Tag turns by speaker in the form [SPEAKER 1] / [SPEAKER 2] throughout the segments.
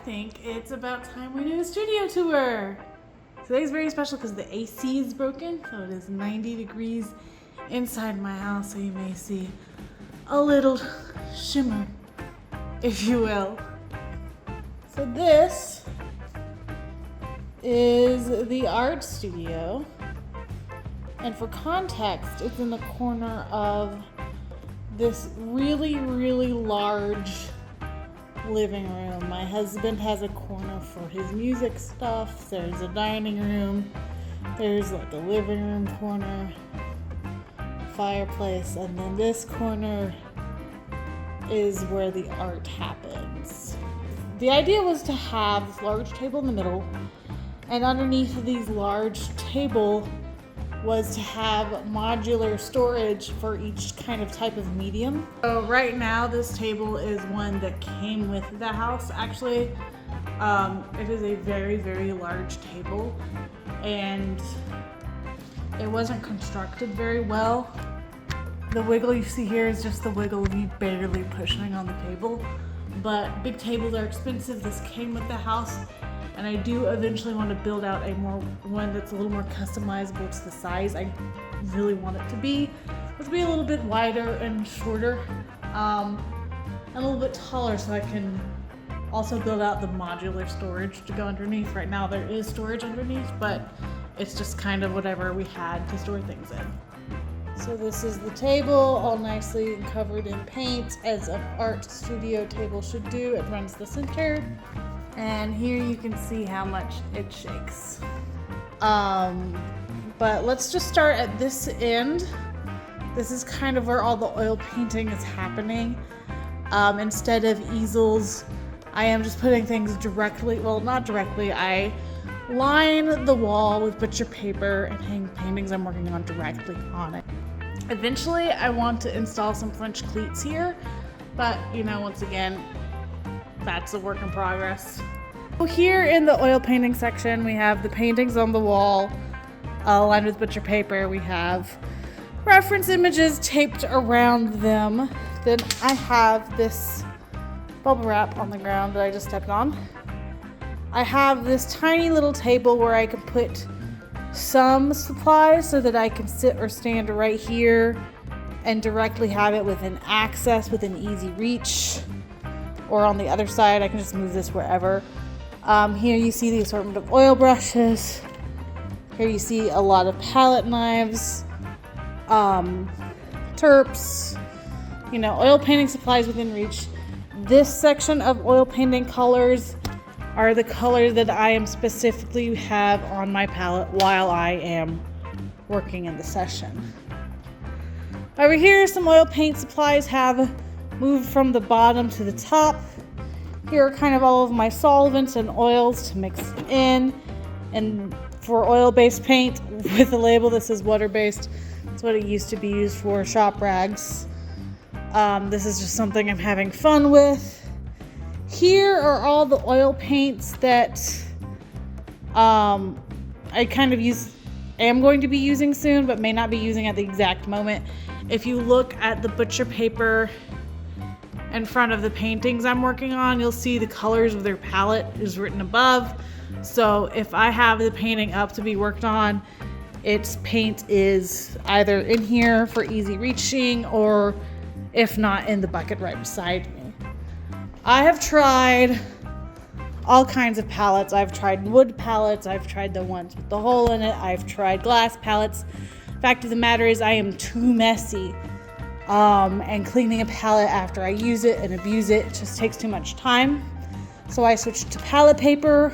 [SPEAKER 1] think it's about time we do a studio tour. Today's very special because the AC is broken, so it is 90 degrees inside my house, so you may see a little shimmer, if you will. So this is the art studio, and for context, it's in the corner of this really, really large living room. My husband has a corner for his music stuff. There's a dining room. There's like a living room corner, fireplace, and then this corner is where the art happens. The idea was to have this large table in the middle, and underneath these large table was to have modular storage for each kind of type of medium. So right now this table is one that came with the house. Actually, it is a very, very large table, and it wasn't constructed very well. The wiggle you see here is just the wiggle of you barely pushing on the table, but big tables are expensive. This came with the house, and I do eventually want to build out one that's a little more customizable to the size I really want it to be. It's be a little bit wider and shorter, and a little bit taller, so I can also build out the modular storage to go underneath. Right now there is storage underneath, but it's just kind of whatever we had to store things in. So this is the table, all nicely covered in paint, as an art studio table should do. It runs the center. And here you can see how much it shakes. But let's just start at this end. This is kind of where all the oil painting is happening. Instead of easels, I am just putting things directly, well, not directly, I line the wall with butcher paper and hang paintings I'm working on directly on it. Eventually, I want to install some French cleats here, but once again, that's a work in progress. So here in the oil painting section, we have the paintings on the wall, lined with butcher paper. We have reference images taped around them. Then I have this bubble wrap on the ground that I just stepped on. I have this tiny little table where I can put some supplies so that I can sit or stand right here and directly have it within access, within easy reach. Or on the other side, I can just move this wherever. Here you see the assortment of oil brushes. Here you see a lot of palette knives, terps, oil painting supplies within reach. This section of oil painting colors are the colors that I am specifically have on my palette while I am working in the session. Over here, some oil paint supplies have moved from the bottom to the top. Here are kind of all of my solvents and oils to mix in. And for oil-based paint with a label that says water-based, that's what it used to be used for, shop rags. This is just something I'm having fun with. Here are all the oil paints that I kind of am going to be using soon, but may not be using at the exact moment. If you look at the butcher paper in front of the paintings I'm working on, you'll see the colors of their palette is written above. So if I have the painting up to be worked on, its paint is either in here for easy reaching, or if not, in the bucket right beside me. I have tried all kinds of palettes. I've tried wood palettes. I've tried the ones with the hole in it. I've tried glass palettes. Fact of the matter is, I am too messy. And cleaning a palette after I use it and abuse it just takes too much time. So I switched to palette paper,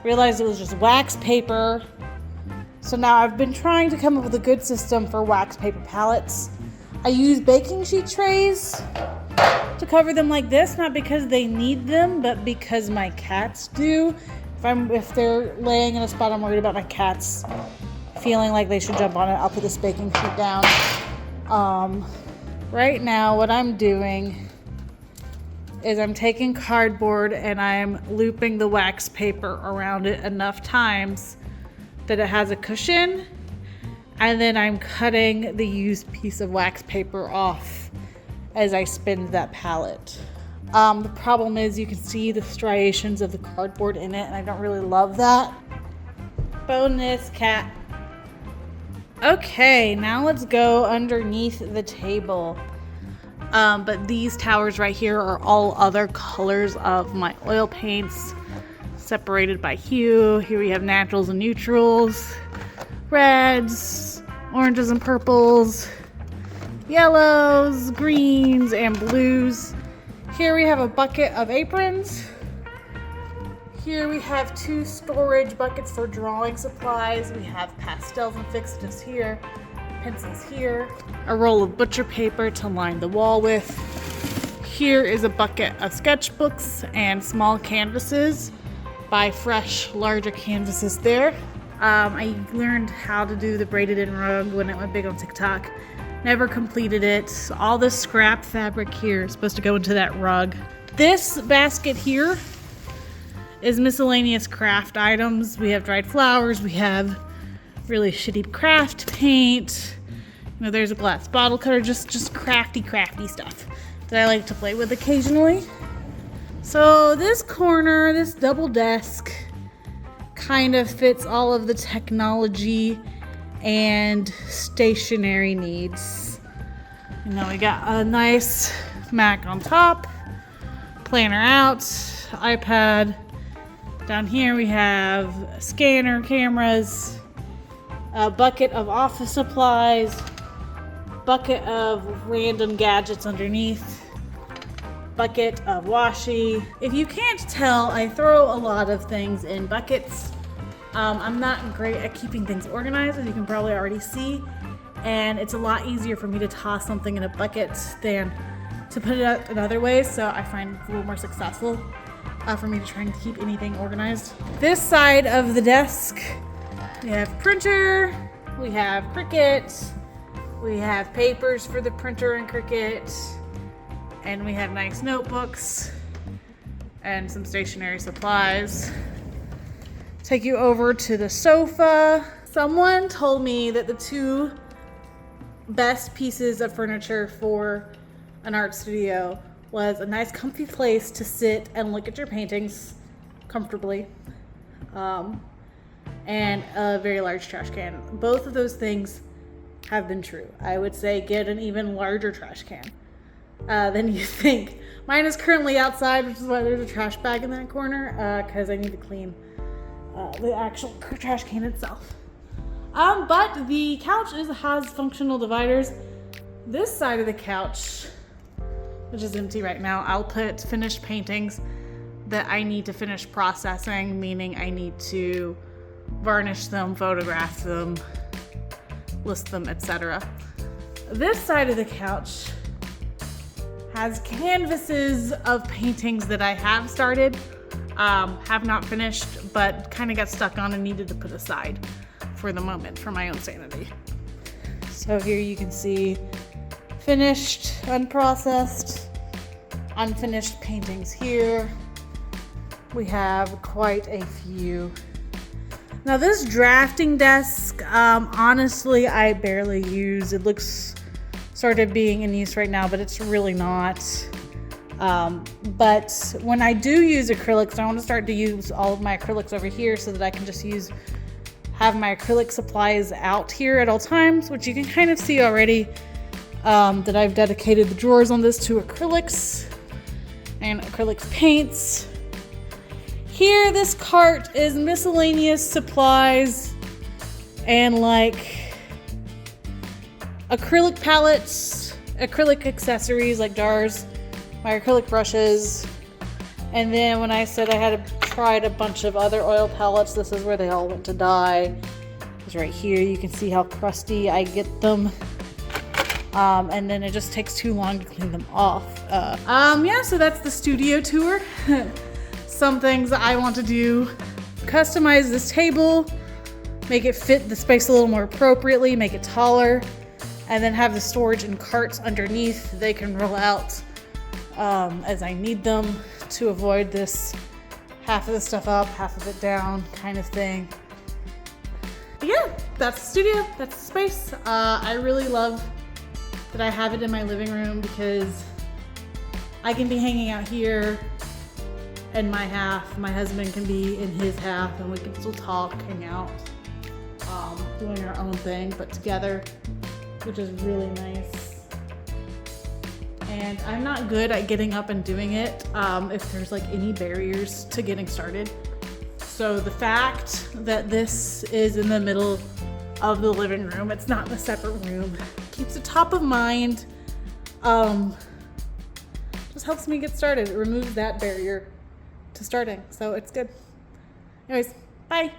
[SPEAKER 1] realized it was just wax paper. So now I've been trying to come up with a good system for wax paper palettes. I use baking sheet trays to cover them like this, not because they need them, but because my cats do. If they're laying in a spot I'm worried about my cats feeling like they should jump on it, I'll put this baking sheet down. Right now what I'm doing is I'm taking cardboard and I'm looping the wax paper around it enough times that it has a cushion, and then I'm cutting the used piece of wax paper off as I spin that palette. The problem is you can see the striations of the cardboard in it, and I don't really love that. Bonus cat. Okay, now let's go underneath the table. But these towers right here are all other colors of my oil paints, separated by hue. Here we have naturals and neutrals, reds, oranges and purples, yellows, greens, and blues. Here we have a bucket of aprons. Here we have 2 storage buckets for drawing supplies. We have pastels and fixatives here, pencils here, a roll of butcher paper to line the wall with. Here is a bucket of sketchbooks and small canvases. Buy fresh, larger canvases there. I learned how to do the braided in rug when it went big on TikTok. Never completed it. All this scrap fabric here is supposed to go into that rug. This basket here is miscellaneous craft items. We have dried flowers, we have really shitty craft paint. You know, there's a glass bottle cutter, just crafty stuff that I like to play with occasionally. So this corner, this double desk, kind of fits all of the technology and stationery needs. You know, we got a nice Mac on top, planner out, iPad. Down here we have a scanner, cameras, a bucket of office supplies, bucket of random gadgets underneath, bucket of washi. If you can't tell, I throw a lot of things in buckets. I'm not great at keeping things organized, as you can probably already see, and it's a lot easier for me to toss something in a bucket than to put it out another way, so I find it's a little more successful for me to try and keep anything organized. This side of the desk, we have printer, we have Cricut, we have papers for the printer and Cricut, and we have nice notebooks and some stationery supplies. Take you over to the sofa. Someone told me that the 2 best pieces of furniture for an art studio was a nice comfy place to sit and look at your paintings comfortably, and a very large trash can. Both of those things have been true. I would say get an even larger trash can than you think. Mine is currently outside, which is why there's a trash bag in that corner, because I need to clean the actual trash can itself. But the couch has functional dividers. This side of the couch, which is empty right now, I'll put finished paintings that I need to finish processing, meaning I need to varnish them, photograph them, list them, etc. This side of the couch has canvases of paintings that I have started, have not finished, but kind of got stuck on and needed to put aside for the moment for my own sanity. So here you can see finished, unprocessed, unfinished paintings here. We have quite a few. Now this drafting desk, honestly, I barely use. It looks started being in use right now, but it's really not. But when I do use acrylics, I want to start to use all of my acrylics over here so that I can just have my acrylic supplies out here at all times, which you can kind of see already. That I've dedicated the drawers on this to acrylics and acrylic paints. Here, this cart is miscellaneous supplies and like acrylic palettes, acrylic accessories like jars, my acrylic brushes, and then when I said I had tried a bunch of other oil palettes, this is where they all went to die. It's right here. You can see how crusty I get them. And then it just takes too long to clean them off. Yeah, so that's the studio tour. Some things that I want to do: customize this table, make it fit the space a little more appropriately, make it taller, and then have the storage and carts underneath. They can roll out as I need them to avoid this half of the stuff up, half of it down kind of thing. But yeah, that's the studio, that's the space. I really love that I have it in my living room because I can be hanging out here in my half, my husband can be in his half, and we can still talk, hang out, doing our own thing, but together, which is really nice. And I'm not good at getting up and doing it if there's like any barriers to getting started. So the fact that this is in the middle of the living room, it's not in a separate room, keeps it top of mind. Just helps me get started. It removes that barrier to starting, so it's good. Anyways, bye.